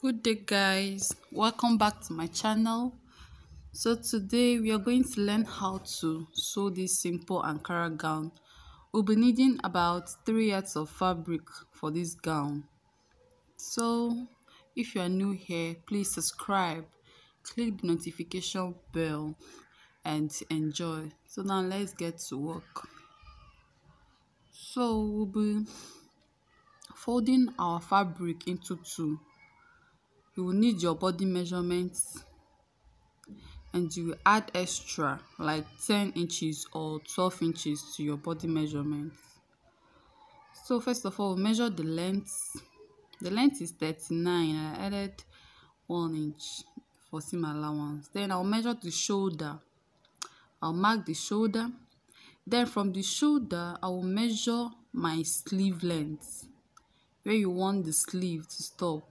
Good day, guys. Welcome back to my channel. So today we are going to learn how to sew this simple Ankara gown. We'll be needing about 3 yards of fabric for this gown. So if you are new here, please subscribe, click the notification bell and enjoy. So now let's get to work. So we'll be folding our fabric into two. You will need your body measurements and you will add extra like 10 inches or 12 inches to your body measurement. So first of all, measure the length. The length is 39 and I added 1 inch for seam allowance. Then I'll measure the shoulder. I'll mark the shoulder. Then from the shoulder, I will measure my sleeve length, where you want the sleeve to stop.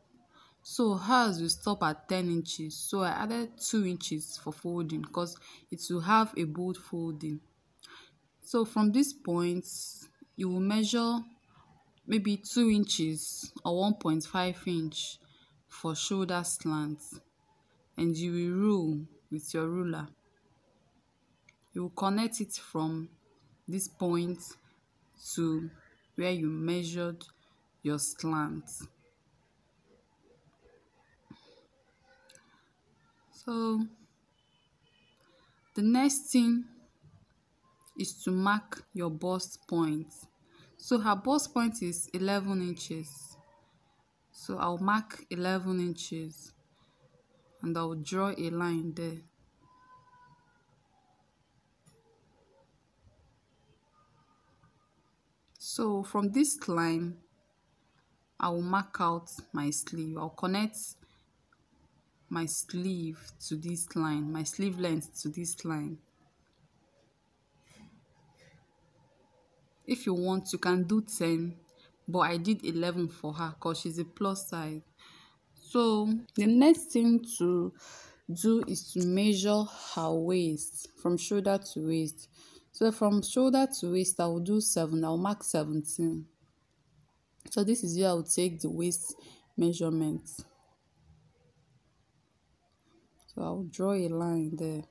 So hers will stop at 10 inches. So I added 2 inches for folding because it will have a bold folding. So from this point, you will measure maybe 2 inches or 1.5 inch for shoulder slant. And you will rule with your ruler. You will connect it from this point to where you measured your slant. So the next thing is to mark your bust point. So her bust point is 11 inches. So I'll mark 11 inches and I'll draw a line there. So from this line, I will mark out my sleeve. I'll connect my sleeve to this line, my sleeve length to this line. If you want, you can do 10, but I did 11 for her because she's a plus size. So the next thing to do is to measure her waist from shoulder to waist. So from shoulder to waist, I will do 7. I'll mark 17. So this is where I will take the waist measurement. So I'll draw a line there.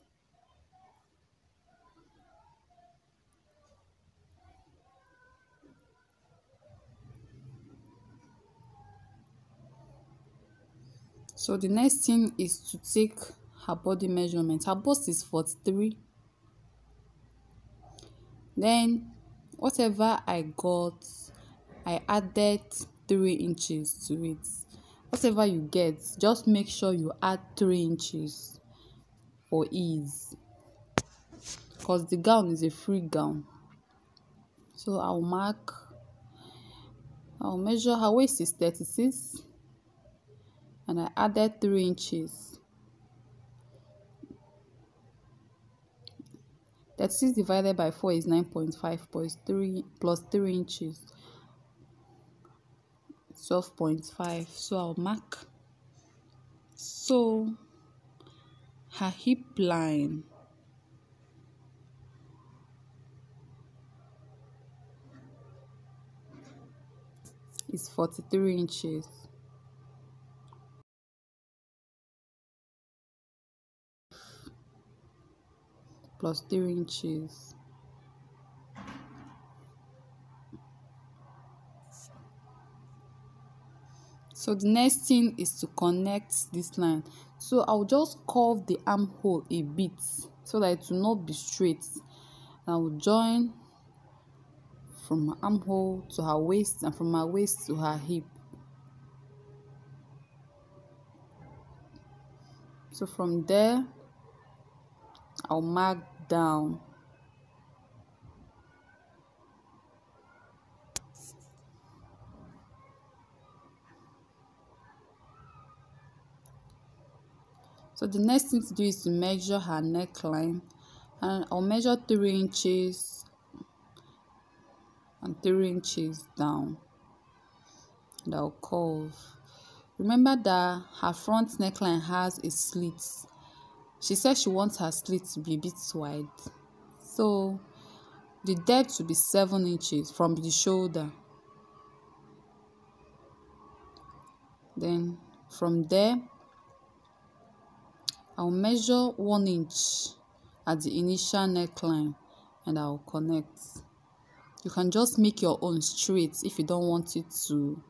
So the next thing is to take her body measurement. Her bust is 43. Then whatever I got, I added 3 inches to it. Whatever you get, just make sure you add 3 inches for ease, because the gown is a free gown. So I'll measure. Her waist is 36 and I added 3 inches. 36 divided by 4 is 9.5 plus 3 inches, 12.5. So I'll mark. So her hip line is 43 inches. Plus 3 inches. So the next thing is to connect this line. So I'll just curve the armhole a bit so that it will not be straight. I will join from her armhole to her waist and from her waist to her hip. So from there, I'll mark down. So the next thing to do is to measure her neckline, and I'll measure 3 inches and 3 inches down, and I'll curve. Remember that her front neckline has a slit. She said she wants her slit to be a bit wide. So the depth should be 7 inches from the shoulder. Then From there, I'll measure 1 inch at the initial neckline and I'll connect. You can just make your own straight if you don't want it to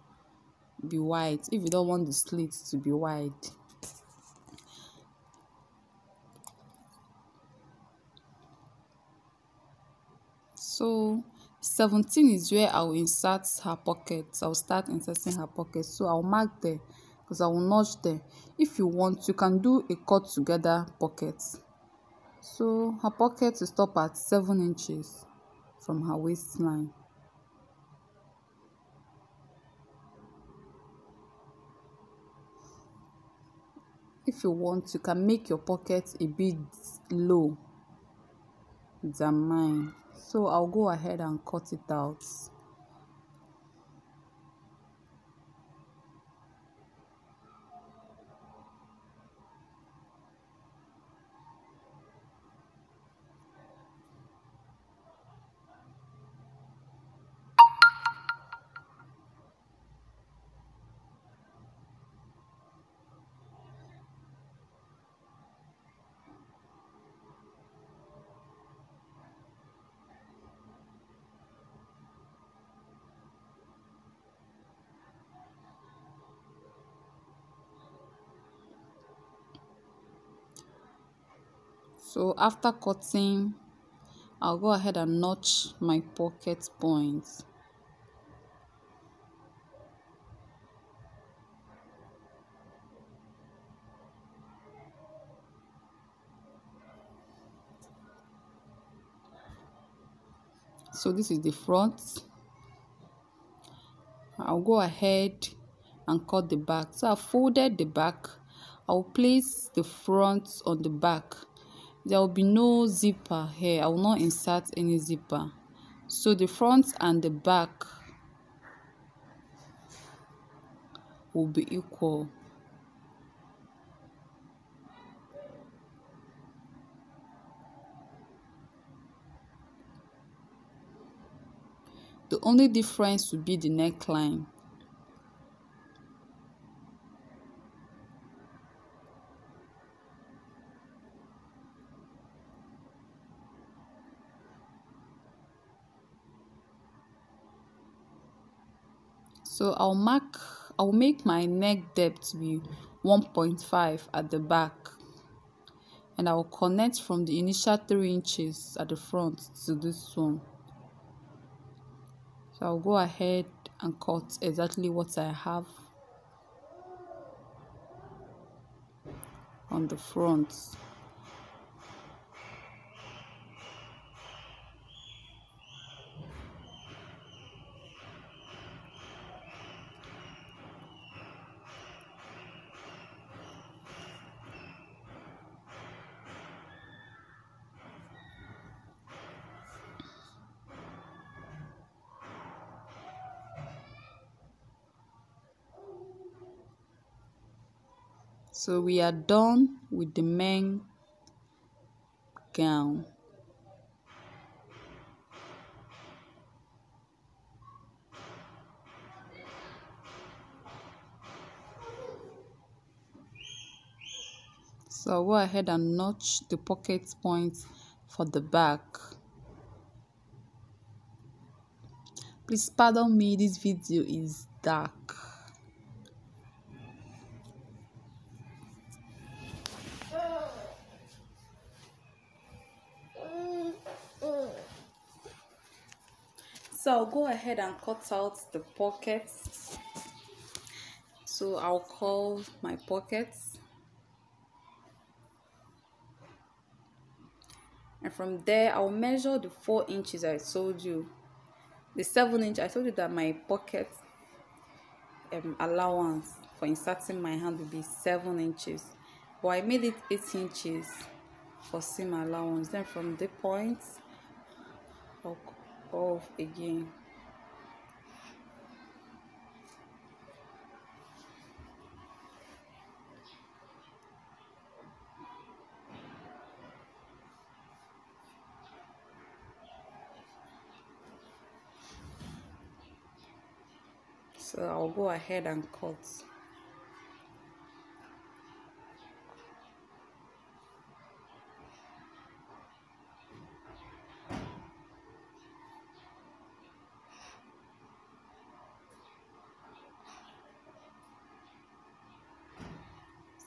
be wide, if you don't want the slit to be wide. So 17 is where I'll insert her pocket. I'll start inserting her pocket. So I'll mark there because I will notch there. If you want, you can do a cut together pocket. So her pocket will stop at 7 inches from her waistline. If you want, you can make your pocket a bit low than mine. So I'll go ahead and cut it out. So after cutting, I'll go ahead and notch my pocket points. So this is the front. I'll go ahead and cut the back. So I've folded the back. I'll place the front on the back. There will be no zipper here. I will not insert any zipper. So the front and the back will be equal. The only difference will be the neckline. So I'll make my neck depth be 1.5 at the back, and I'll connect from the initial 3 inches at the front to this one. So I'll go ahead and cut exactly what I have on the front. So we are done with the main gown. So I'll go ahead and notch the pocket points for the back. Please pardon me, this video is dark. So I'll go ahead and cut out the pockets. So I'll curl my pockets. And from there, I'll measure the 4 inches I told you. The 7 inch, I told you that my pocket allowance for inserting my hand will be 7 inches. But I made it 8 inches for seam allowance. Then from the point, I'll off again. So I'll go ahead and cut.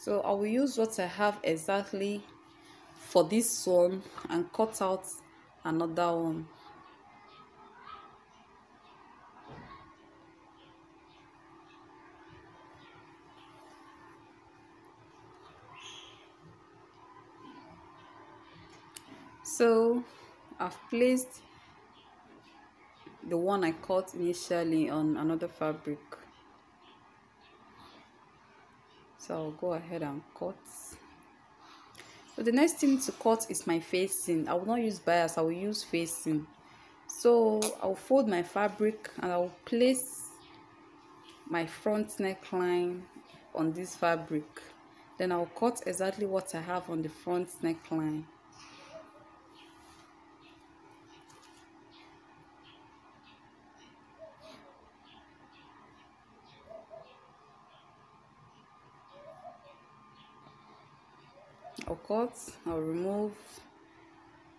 So I will use what I have exactly for this one and cut out another one. So I've placed the one I cut initially on another fabric. So I'll go ahead and cut. So the next thing to cut is my facing. I will not use bias, I will use facing. So I'll fold my fabric and I'll place my front neckline on this fabric. Then I'll cut exactly what I have on the front neckline. I'll remove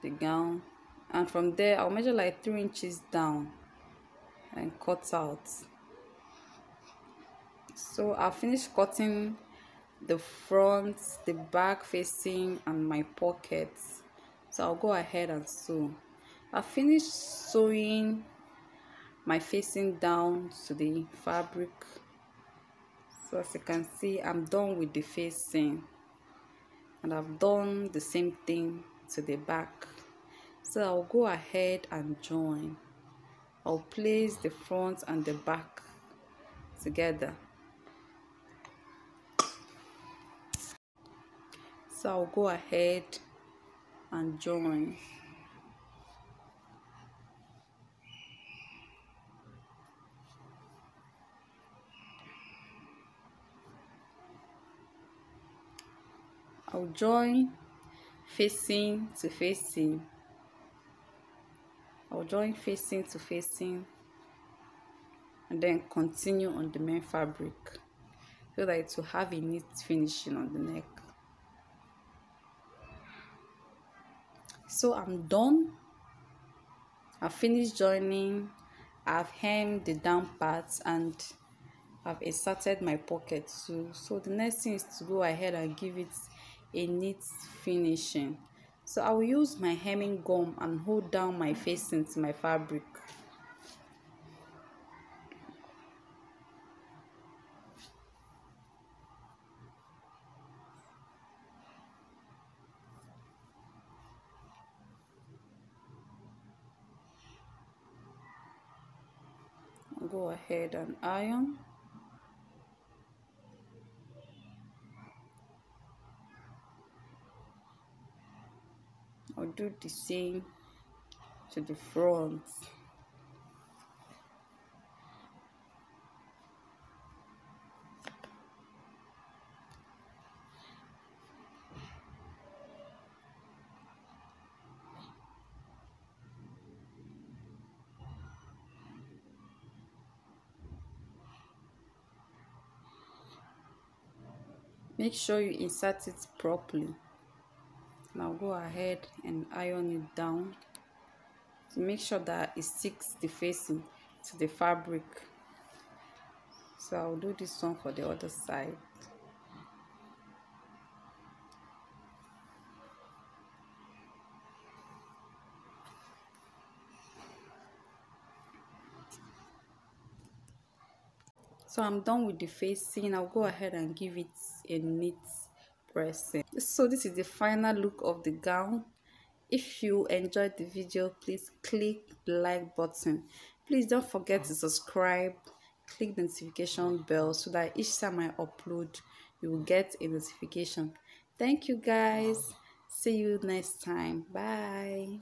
the gown, and from there I'll measure like 3 inches down and cut out. So I'll finish cutting the front, the back facing, and my pockets. So I'll go ahead and sew. I'll finish sewing my facing down to the fabric. So as you can see, I'm done with the facing, and I've done the same thing to the back. So I'll go ahead and join. I'll place the front and the back together. So I'll go ahead and join. I'll join facing to facing. I'll join facing to facing and then continue on the main fabric so that it will have a neat finishing on the neck. So I'm done. I've finished joining. I've hemmed the down parts and I've inserted my pocket too. So the next thing is to go ahead and give it a neat finishing. So I will use my hemming gum and hold down my facing to my fabric. I'll go ahead and iron. I'll do the same to the front. Make sure you insert it properly. Now go ahead and iron it down to make sure that it sticks the facing to the fabric. So I'll do this one for the other side. So I'm done with the facing. I'll go ahead and give it a neat pressing. So this is the final look of the gown. If you enjoyed the video, please click the like button. Please don't forget to subscribe, click the notification bell so that each time I upload, you will get a notification. Thank you guys. See you next time. Bye.